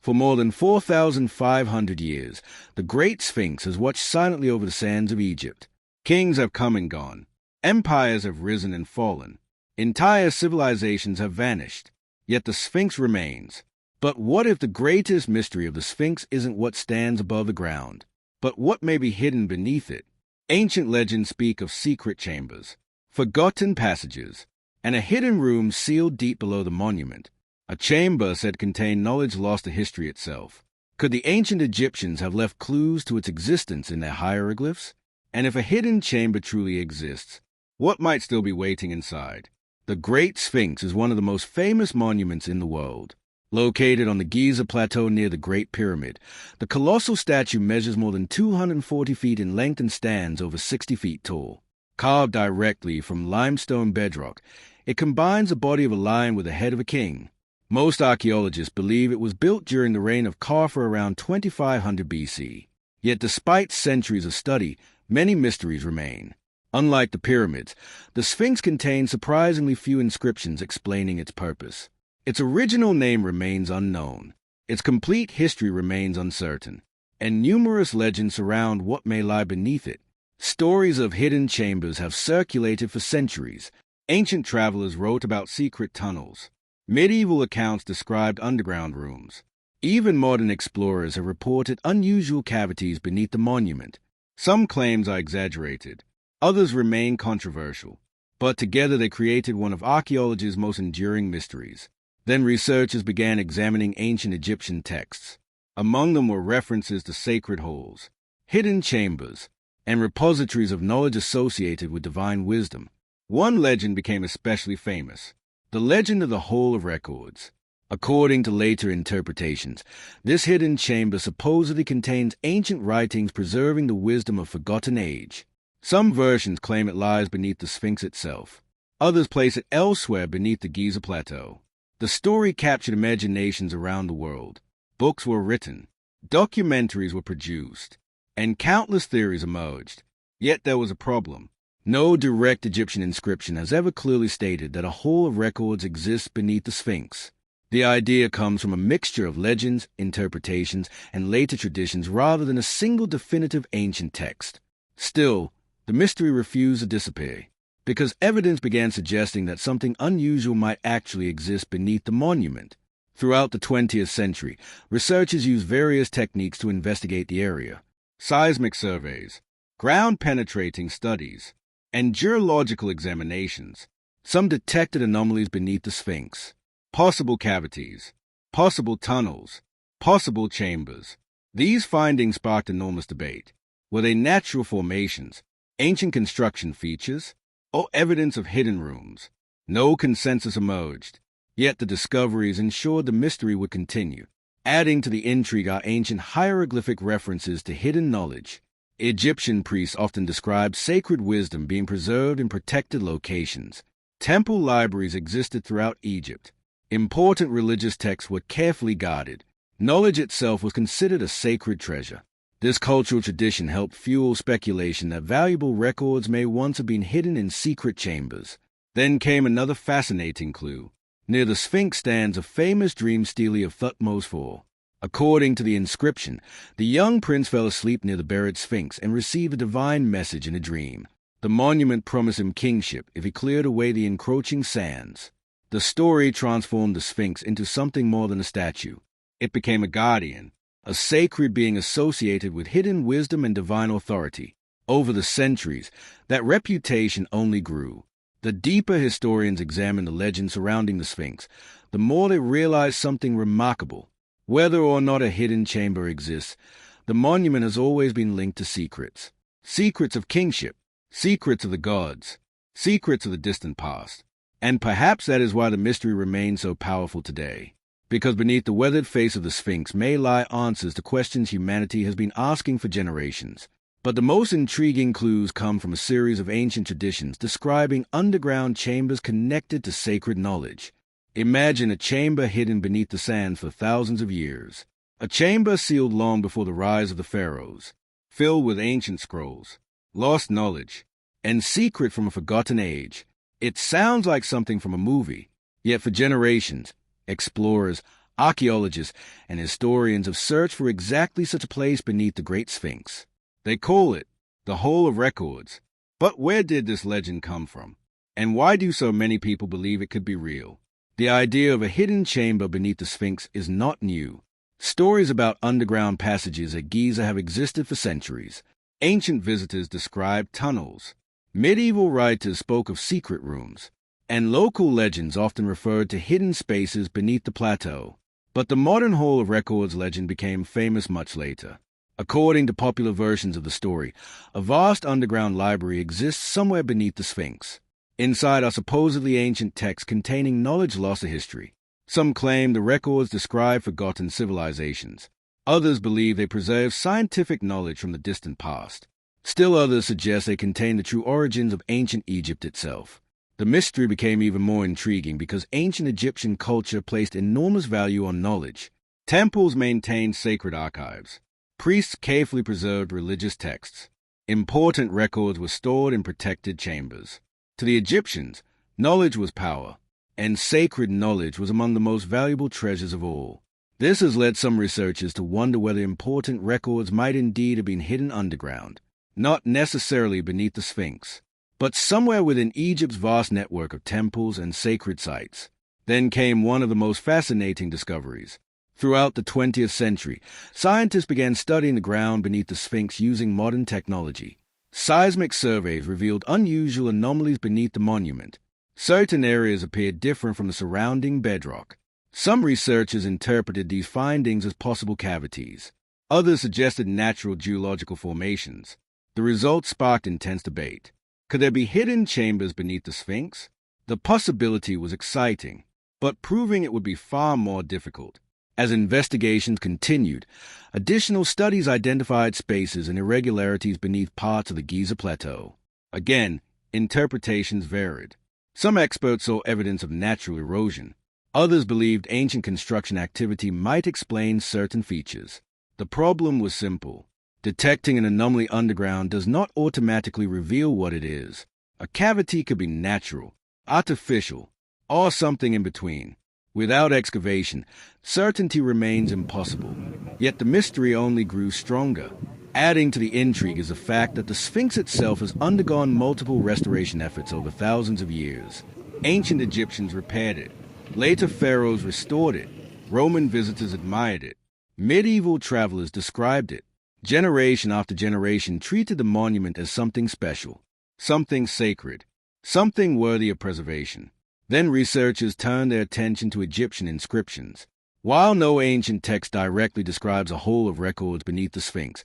For more than 4,500 years, the Great Sphinx has watched silently over the sands of Egypt. Kings have come and gone. Empires have risen and fallen. Entire civilizations have vanished. Yet the Sphinx remains. But what if the greatest mystery of the Sphinx isn't what stands above the ground, but what may be hidden beneath it? Ancient legends speak of secret chambers, forgotten passages, and a hidden room sealed deep below the monument. A chamber said contained knowledge lost to history itself. Could the ancient Egyptians have left clues to its existence in their hieroglyphs? And if a hidden chamber truly exists, what might still be waiting inside? The Great Sphinx is one of the most famous monuments in the world. Located on the Giza plateau near the Great Pyramid, the colossal statue measures more than 240 feet in length and stands over 60 feet tall. Carved directly from limestone bedrock, it combines the body of a lion with the head of a king. Most archaeologists believe it was built during the reign of Kharfa around 2500 BC. Yet despite centuries of study, many mysteries remain. Unlike the pyramids, the Sphinx contains surprisingly few inscriptions explaining its purpose. Its original name remains unknown. Its complete history remains uncertain. And numerous legends surround what may lie beneath it. Stories of hidden chambers have circulated for centuries. Ancient travelers wrote about secret tunnels. Medieval accounts described underground rooms. Even modern explorers have reported unusual cavities beneath the monument. Some claims are exaggerated. Others remain controversial. But together they created one of archaeology's most enduring mysteries. Then researchers began examining ancient Egyptian texts. Among them were references to sacred halls, hidden chambers, and repositories of knowledge associated with divine wisdom. One legend became especially famous: the legend of the Hall of Records. According to later interpretations, this hidden chamber supposedly contains ancient writings preserving the wisdom of forgotten age. Some versions claim it lies beneath the Sphinx itself. Others place it elsewhere beneath the Giza plateau. The story captured imaginations around the world. Books were written, documentaries were produced, and countless theories emerged. Yet there was a problem. No direct Egyptian inscription has ever clearly stated that a hall of records exists beneath the Sphinx. The idea comes from a mixture of legends, interpretations, and later traditions rather than a single definitive ancient text. Still, the mystery refused to disappear, because evidence began suggesting that something unusual might actually exist beneath the monument. Throughout the 20th century, researchers used various techniques to investigate the area: seismic surveys, ground-penetrating studies, and geological examinations. Some detected anomalies beneath the Sphinx: possible cavities, possible tunnels, possible chambers. These findings sparked enormous debate. Were they natural formations, ancient construction features, or evidence of hidden rooms? No consensus emerged, yet the discoveries ensured the mystery would continue. Adding to the intrigue are ancient hieroglyphic references to hidden knowledge. Egyptian priests often described sacred wisdom being preserved in protected locations. Temple libraries existed throughout Egypt. Important religious texts were carefully guarded. Knowledge itself was considered a sacred treasure. This cultural tradition helped fuel speculation that valuable records may once have been hidden in secret chambers. Then came another fascinating clue. Near the Sphinx stands a famous dream stele of Thutmose IV. According to the inscription, the young prince fell asleep near the buried Sphinx and received a divine message in a dream. The monument promised him kingship if he cleared away the encroaching sands. The story transformed the Sphinx into something more than a statue. It became a guardian, a sacred being associated with hidden wisdom and divine authority. Over the centuries, that reputation only grew. The deeper historians examined the legends surrounding the Sphinx, the more they realized something remarkable. Whether or not a hidden chamber exists, the monument has always been linked to secrets. Secrets of kingship, secrets of the gods, secrets of the distant past. And perhaps that is why the mystery remains so powerful today. Because beneath the weathered face of the Sphinx may lie answers to questions humanity has been asking for generations. But the most intriguing clues come from a series of ancient traditions describing underground chambers connected to sacred knowledge. Imagine a chamber hidden beneath the sand for thousands of years. A chamber sealed long before the rise of the pharaohs, filled with ancient scrolls, lost knowledge, and secret from a forgotten age. It sounds like something from a movie, yet for generations, explorers, Archaeologists and historians have searched for exactly such a place beneath the Great Sphinx. They call it the Hall of Records. But where did this legend come from? And why do so many people believe it could be real? The idea of a hidden chamber beneath the Sphinx is not new. Stories about underground passages at Giza have existed for centuries. Ancient visitors described tunnels. Medieval writers spoke of secret rooms. And local legends often referred to hidden spaces beneath the plateau. But the modern Hall of Records legend became famous much later. According to popular versions of the story, a vast underground library exists somewhere beneath the Sphinx. Inside are supposedly ancient texts containing knowledge lost to history. Some claim the records describe forgotten civilizations. Others believe they preserve scientific knowledge from the distant past. Still others suggest they contain the true origins of ancient Egypt itself. The mystery became even more intriguing because ancient Egyptian culture placed enormous value on knowledge. Temples maintained sacred archives. Priests carefully preserved religious texts. Important records were stored in protected chambers. To the Egyptians, knowledge was power, and sacred knowledge was among the most valuable treasures of all. This has led some researchers to wonder whether important records might indeed have been hidden underground, not necessarily beneath the Sphinx, but somewhere within Egypt's vast network of temples and sacred sites. Then came one of the most fascinating discoveries. Throughout the 20th century, scientists began studying the ground beneath the Sphinx using modern technology. Seismic surveys revealed unusual anomalies beneath the monument. Certain areas appeared different from the surrounding bedrock. Some researchers interpreted these findings as possible cavities. Others suggested natural geological formations. The results sparked intense debate. Could there be hidden chambers beneath the Sphinx? The possibility was exciting, but proving it would be far more difficult. As investigations continued, additional studies identified spaces and irregularities beneath parts of the Giza Plateau. Again, interpretations varied. Some experts saw evidence of natural erosion. Others believed ancient construction activity might explain certain features. The problem was simple. Detecting an anomaly underground does not automatically reveal what it is. A cavity could be natural, artificial, or something in between. Without excavation, certainty remains impossible. Yet the mystery only grew stronger. Adding to the intrigue is the fact that the Sphinx itself has undergone multiple restoration efforts over thousands of years. Ancient Egyptians repaired it. Later pharaohs restored it. Roman visitors admired it. Medieval travelers described it. Generation after generation treated the monument as something special, something sacred, something worthy of preservation. Then researchers turned their attention to Egyptian inscriptions. While no ancient text directly describes a hall of records beneath the Sphinx,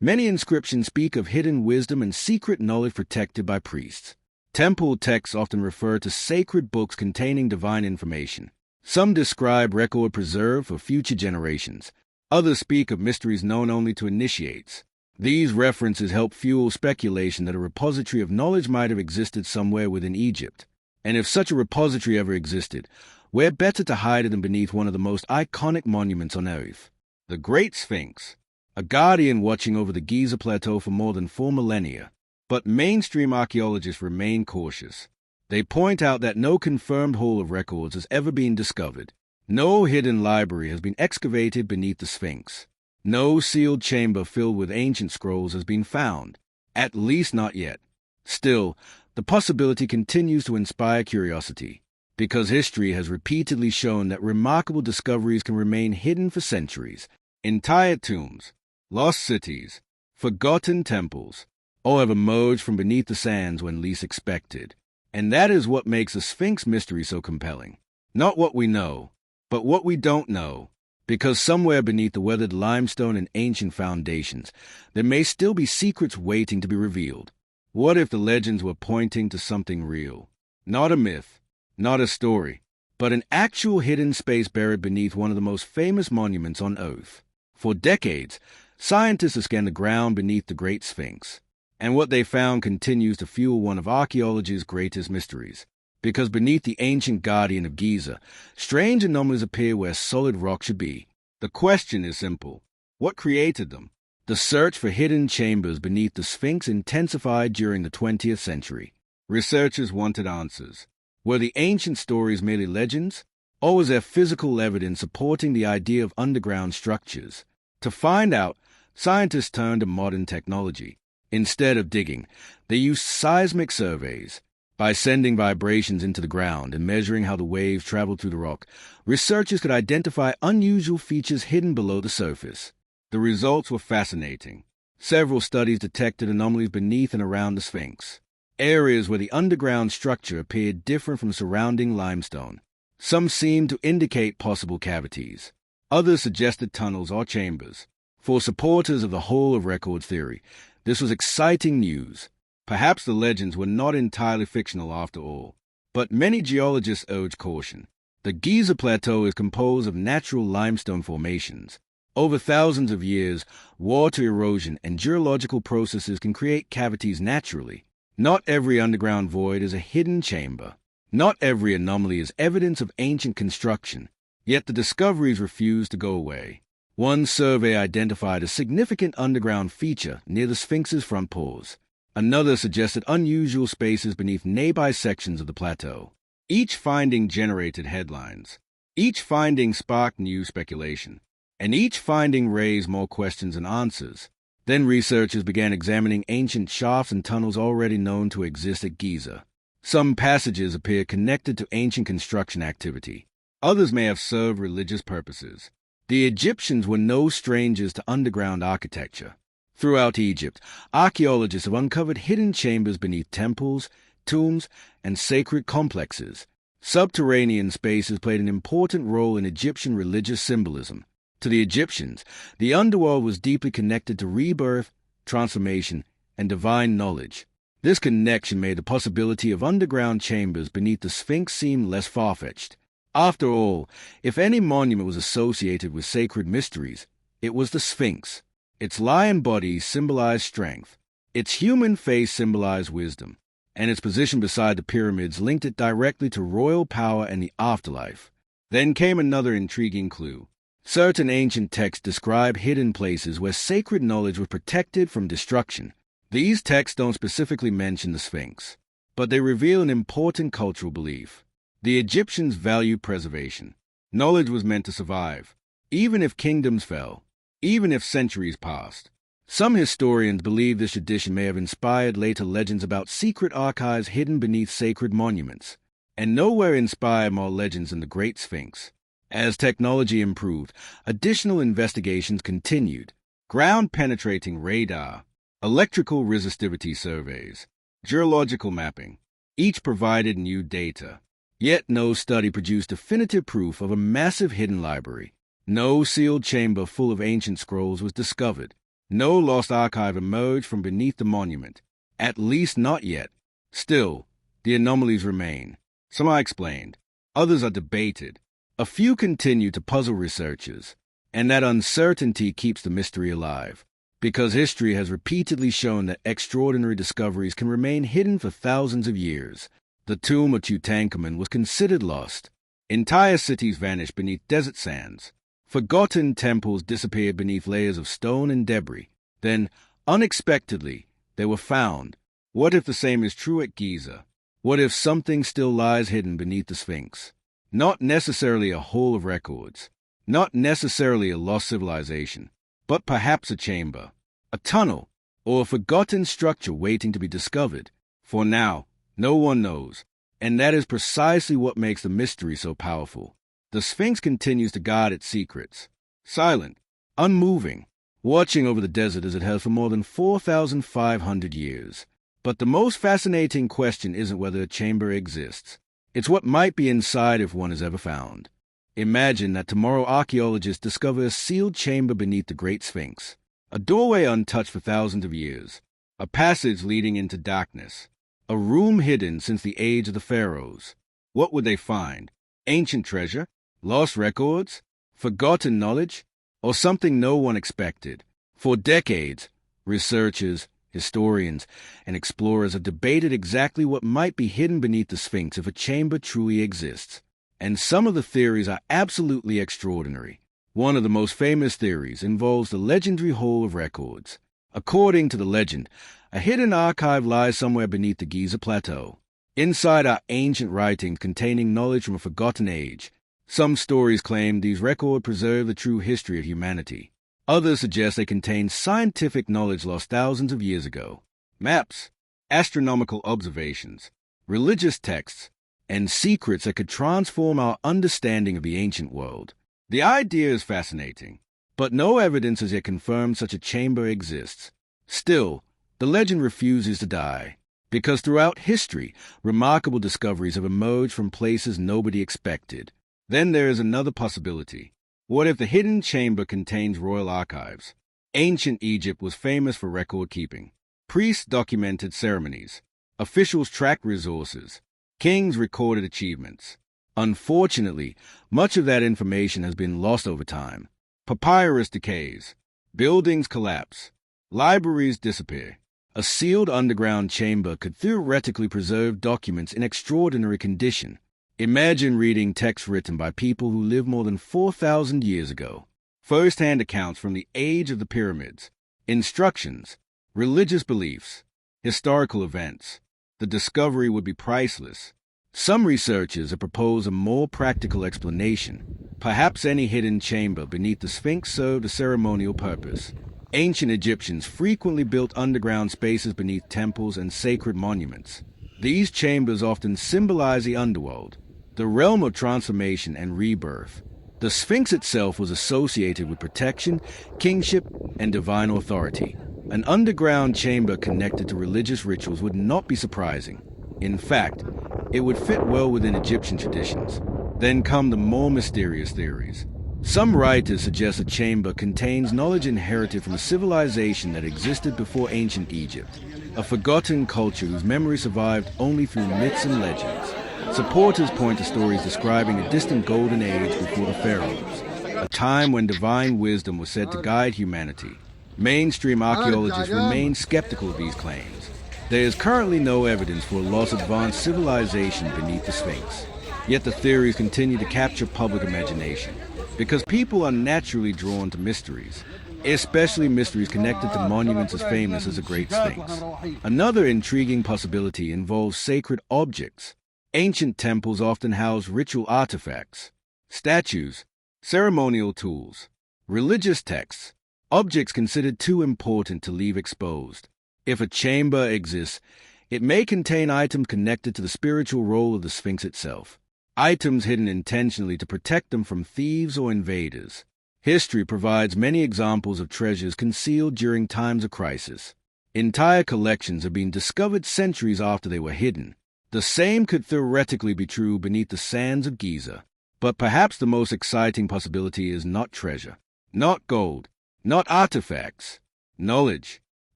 many inscriptions speak of hidden wisdom and secret knowledge protected by priests. Temple texts often refer to sacred books containing divine information. Some describe record preserved for future generations. Others speak of mysteries known only to initiates. These references help fuel speculation that a repository of knowledge might have existed somewhere within Egypt. And if such a repository ever existed, where better to hide it than beneath one of the most iconic monuments on Earth? The Great Sphinx, a guardian watching over the Giza Plateau for more than 4 millennia. But mainstream archaeologists remain cautious. They point out that no confirmed hall of records has ever been discovered. No hidden library has been excavated beneath the Sphinx. No sealed chamber filled with ancient scrolls has been found, at least not yet. Still, the possibility continues to inspire curiosity, because history has repeatedly shown that remarkable discoveries can remain hidden for centuries. Entire tombs, lost cities, forgotten temples, all have emerged from beneath the sands when least expected. And that is what makes the Sphinx mystery so compelling. Not what we know, but what we don't know. Because somewhere beneath the weathered limestone and ancient foundations, there may still be secrets waiting to be revealed. What if the legends were pointing to something real? Not a myth, not a story, but an actual hidden space buried beneath one of the most famous monuments on Earth. For decades, scientists have scanned the ground beneath the Great Sphinx, and what they found continues to fuel one of archaeology's greatest mysteries. Because beneath the ancient guardian of Giza, strange anomalies appear where solid rock should be. The question is simple. What created them? The search for hidden chambers beneath the Sphinx intensified during the 20th century. Researchers wanted answers. Were the ancient stories merely legends, Or was there physical evidence supporting the idea of underground structures? To find out, scientists turned to modern technology. Instead of digging, they used seismic surveys. By sending vibrations into the ground and measuring how the waves traveled through the rock, researchers could identify unusual features hidden below the surface. The results were fascinating. Several studies detected anomalies beneath and around the Sphinx, areas where the underground structure appeared different from surrounding limestone. Some seemed to indicate possible cavities. Others suggested tunnels or chambers. For supporters of the whole of record theory, this was exciting news. Perhaps the legends were not entirely fictional after all. But many geologists urge caution. The Giza Plateau is composed of natural limestone formations. Over thousands of years, water erosion and geological processes can create cavities naturally. Not every underground void is a hidden chamber. Not every anomaly is evidence of ancient construction. Yet the discoveries refuse to go away. One survey identified a significant underground feature near the Sphinx's front paws. Another suggested unusual spaces beneath nearby sections of the plateau. Each finding generated headlines. Each finding sparked new speculation. And each finding raised more questions than answers. Then researchers began examining ancient shafts and tunnels already known to exist at Giza. Some passages appear connected to ancient construction activity. Others may have served religious purposes. The Egyptians were no strangers to underground architecture. Throughout Egypt, archaeologists have uncovered hidden chambers beneath temples, tombs, and sacred complexes. Subterranean spaces played an important role in Egyptian religious symbolism. To the Egyptians, the underworld was deeply connected to rebirth, transformation, and divine knowledge. This connection made the possibility of underground chambers beneath the Sphinx seem less far-fetched. After all, if any monument was associated with sacred mysteries, it was the Sphinx. Its lion body symbolized strength, its human face symbolized wisdom, and its position beside the pyramids linked it directly to royal power and the afterlife. Then came another intriguing clue. Certain ancient texts describe hidden places where sacred knowledge was protected from destruction. These texts don't specifically mention the Sphinx, but they reveal an important cultural belief. The Egyptians valued preservation. Knowledge was meant to survive, even if kingdoms fell, even if centuries passed. Some historians believe this tradition may have inspired later legends about secret archives hidden beneath sacred monuments, and nowhere inspired more legends than the Great Sphinx. As technology improved, additional investigations continued. Ground-penetrating radar, electrical resistivity surveys, geological mapping, each provided new data. Yet no study produced definitive proof of a massive hidden library. No sealed chamber full of ancient scrolls was discovered. No lost archive emerged from beneath the monument. At least not yet. Still, the anomalies remain. Some are explained. Others are debated. A few continue to puzzle researchers. And that uncertainty keeps the mystery alive. Because history has repeatedly shown that extraordinary discoveries can remain hidden for thousands of years. The tomb of Tutankhamun was considered lost. Entire cities vanished beneath desert sands. Forgotten temples disappeared beneath layers of stone and debris. Then, unexpectedly, they were found. What if the same is true at Giza? What if something still lies hidden beneath the Sphinx? Not necessarily a hole of records, not necessarily a lost civilization, but perhaps a chamber, a tunnel, or a forgotten structure waiting to be discovered. For now, no one knows, and that is precisely what makes the mystery so powerful. The Sphinx continues to guard its secrets, silent, unmoving, watching over the desert as it has for more than 4,500 years. But the most fascinating question isn't whether a chamber exists. It's what might be inside if one is ever found. Imagine that tomorrow archaeologists discover a sealed chamber beneath the Great Sphinx, a doorway untouched for thousands of years, a passage leading into darkness, a room hidden since the age of the pharaohs. What would they find? Ancient treasure? Lost records? Forgotten knowledge? Or something no one expected? For decades, researchers, historians, and explorers have debated exactly what might be hidden beneath the Sphinx if a chamber truly exists. And some of the theories are absolutely extraordinary. One of the most famous theories involves the legendary Hole of Records. According to the legend, a hidden archive lies somewhere beneath the Giza Plateau. Inside are ancient writings containing knowledge from a forgotten age, Some stories claim these records preserve the true history of humanity. Others suggest they contain scientific knowledge lost thousands of years ago. Maps, astronomical observations, religious texts, and secrets that could transform our understanding of the ancient world. The idea is fascinating, but no evidence has yet confirmed such a chamber exists. Still, the legend refuses to die, because throughout history, remarkable discoveries have emerged from places nobody expected. Then there is another possibility. What if the hidden chamber contains royal archives? Ancient Egypt was famous for record keeping. Priests documented ceremonies. Officials tracked resources. Kings recorded achievements. Unfortunately, much of that information has been lost over time. Papyrus decays. Buildings collapse. Libraries disappear. A sealed underground chamber could theoretically preserve documents in extraordinary condition. Imagine reading texts written by people who lived more than 4,000 years ago. First-hand accounts from the age of the pyramids. Instructions. Religious beliefs. Historical events. The discovery would be priceless. Some researchers have proposed a more practical explanation. Perhaps any hidden chamber beneath the Sphinx served a ceremonial purpose. Ancient Egyptians frequently built underground spaces beneath temples and sacred monuments. These chambers often symbolize the underworld, the realm of transformation and rebirth. The Sphinx itself was associated with protection, kingship, and divine authority. An underground chamber connected to religious rituals would not be surprising. In fact, it would fit well within Egyptian traditions. Then come the more mysterious theories. Some writers suggest the chamber contains knowledge inherited from a civilization that existed before ancient Egypt, a forgotten culture whose memory survived only through myths and legends. Supporters point to stories describing a distant golden age before the pharaohs, a time when divine wisdom was said to guide humanity. Mainstream archaeologists remain skeptical of these claims. There is currently no evidence for a lost advanced civilization beneath the Sphinx. Yet the theories continue to capture public imagination, because people are naturally drawn to mysteries, especially mysteries connected to monuments as famous as the Great Sphinx. Another intriguing possibility involves sacred objects. Ancient temples often house ritual artifacts, statues, ceremonial tools, religious texts, objects considered too important to leave exposed. If a chamber exists, it may contain items connected to the spiritual role of the Sphinx itself, items hidden intentionally to protect them from thieves or invaders. History provides many examples of treasures concealed during times of crisis. Entire collections have been discovered centuries after they were hidden. The same could theoretically be true beneath the sands of Giza. But perhaps the most exciting possibility is not treasure, not gold, not artifacts, knowledge,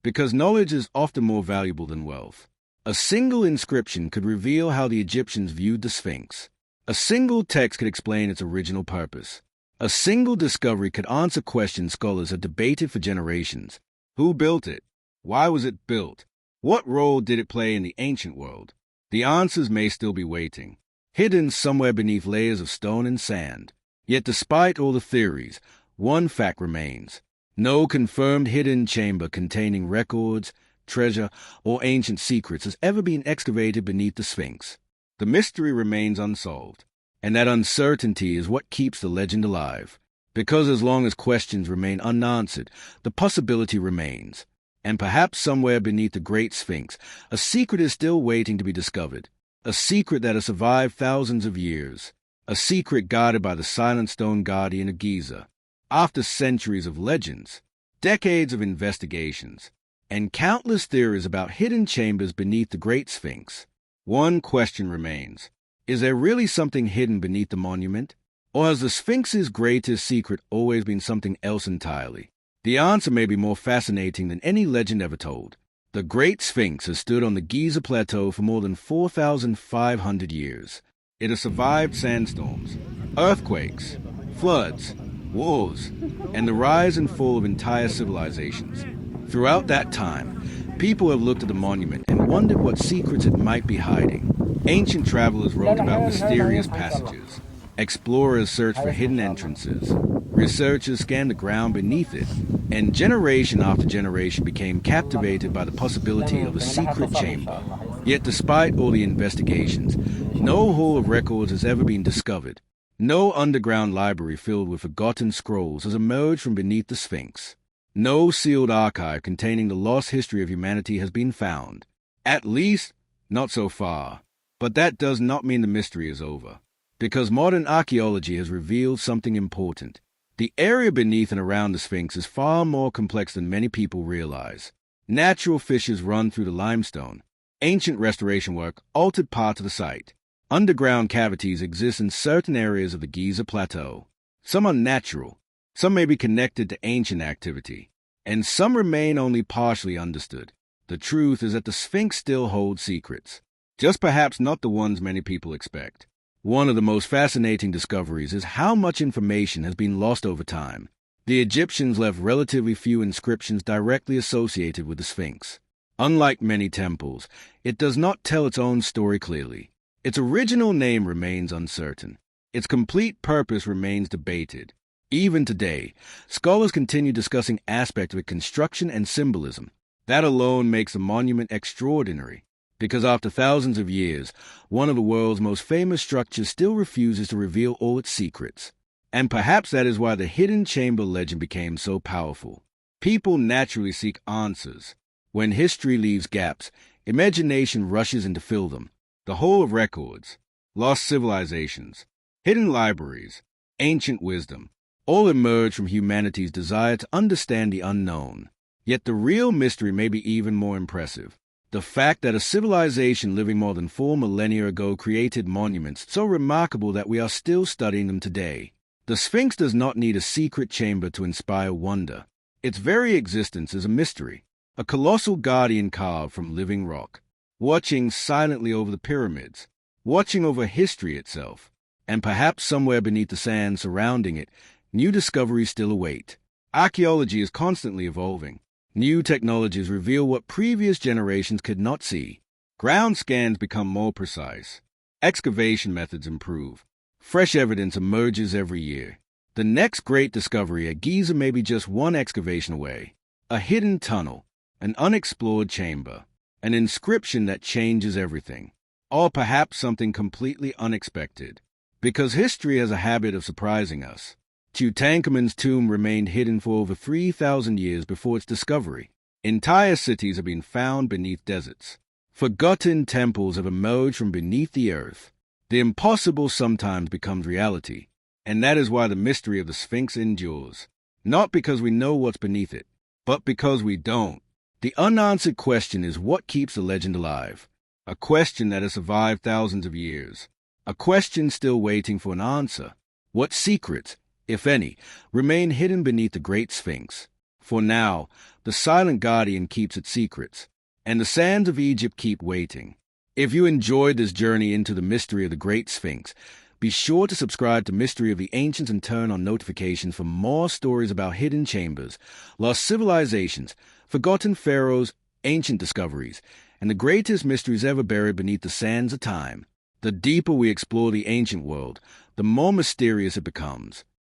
because knowledge is often more valuable than wealth. A single inscription could reveal how the Egyptians viewed the Sphinx. A single text could explain its original purpose. A single discovery could answer questions scholars have debated for generations. Who built it? Why was it built? What role did it play in the ancient world? The answers may still be waiting, hidden somewhere beneath layers of stone and sand. Yet despite all the theories, one fact remains. No confirmed hidden chamber containing records, treasure, or ancient secrets has ever been excavated beneath the Sphinx. The mystery remains unsolved, and that uncertainty is what keeps the legend alive. Because as long as questions remain unanswered, the possibility remains. And perhaps somewhere beneath the Great Sphinx, a secret is still waiting to be discovered. A secret that has survived thousands of years. A secret guarded by the silent stone guardian of Giza. After centuries of legends, decades of investigations, and countless theories about hidden chambers beneath the Great Sphinx, one question remains. Is there really something hidden beneath the monument? Or has the Sphinx's greatest secret always been something else entirely? The answer may be more fascinating than any legend ever told. The Great Sphinx has stood on the Giza Plateau for more than 4,500 years. It has survived sandstorms, earthquakes, floods, wars, and the rise and fall of entire civilizations. Throughout that time, people have looked at the monument and wondered what secrets it might be hiding. Ancient travelers wrote about mysterious passages. Explorers searched for hidden entrances. Researchers scanned the ground beneath it, and generation after generation became captivated by the possibility of a secret chamber. Yet despite all the investigations, no haul of records has ever been discovered. No underground library filled with forgotten scrolls has emerged from beneath the Sphinx. No sealed archive containing the lost history of humanity has been found. At least, not so far. But that does not mean the mystery is over, because modern archaeology has revealed something important. The area beneath and around the Sphinx is far more complex than many people realize. Natural fissures run through the limestone. Ancient restoration work altered parts of the site. Underground cavities exist in certain areas of the Giza plateau. Some are natural, some may be connected to ancient activity, and some remain only partially understood. The truth is that the Sphinx still holds secrets, just perhaps not the ones many people expect. One of the most fascinating discoveries is how much information has been lost over time. The Egyptians left relatively few inscriptions directly associated with the Sphinx. Unlike many temples, it does not tell its own story clearly. Its original name remains uncertain. Its complete purpose remains debated. Even today, scholars continue discussing aspects of its construction and symbolism. That alone makes the monument extraordinary, because after thousands of years, one of the world's most famous structures still refuses to reveal all its secrets. And perhaps that is why the hidden chamber legend became so powerful. People naturally seek answers. When history leaves gaps, imagination rushes in to fill them. The whole of records, lost civilizations, hidden libraries, ancient wisdom, all emerge from humanity's desire to understand the unknown. Yet the real mystery may be even more impressive. The fact that a civilization living more than 4 millennia ago created monuments so remarkable that we are still studying them today. The Sphinx does not need a secret chamber to inspire wonder. Its very existence is a mystery, a colossal guardian carved from living rock, watching silently over the pyramids, watching over history itself, and perhaps somewhere beneath the sand surrounding it, new discoveries still await. Archaeology is constantly evolving. New technologies reveal what previous generations could not see. Ground scans become more precise. Excavation methods improve. Fresh evidence emerges every year. The next great discovery at Giza may be just one excavation away. A hidden tunnel, an unexplored chamber, an inscription that changes everything, or perhaps something completely unexpected. Because history has a habit of surprising us. Tutankhamun's tomb remained hidden for over 3,000 years before its discovery. Entire cities have been found beneath deserts. Forgotten temples have emerged from beneath the earth. The impossible sometimes becomes reality, and that is why the mystery of the Sphinx endures. Not because we know what's beneath it, but because we don't. The unanswered question is what keeps the legend alive. A question that has survived thousands of years. A question still waiting for an answer. What secrets, if any, remain hidden beneath the Great Sphinx? For now, the silent guardian keeps its secrets, and the sands of Egypt keep waiting. If you enjoyed this journey into the mystery of the Great Sphinx, be sure to subscribe to Mystery of the Ancients and turn on notifications for more stories about hidden chambers, lost civilizations, forgotten pharaohs, ancient discoveries, and the greatest mysteries ever buried beneath the sands of time. The deeper we explore the ancient world, the more mysterious it becomes.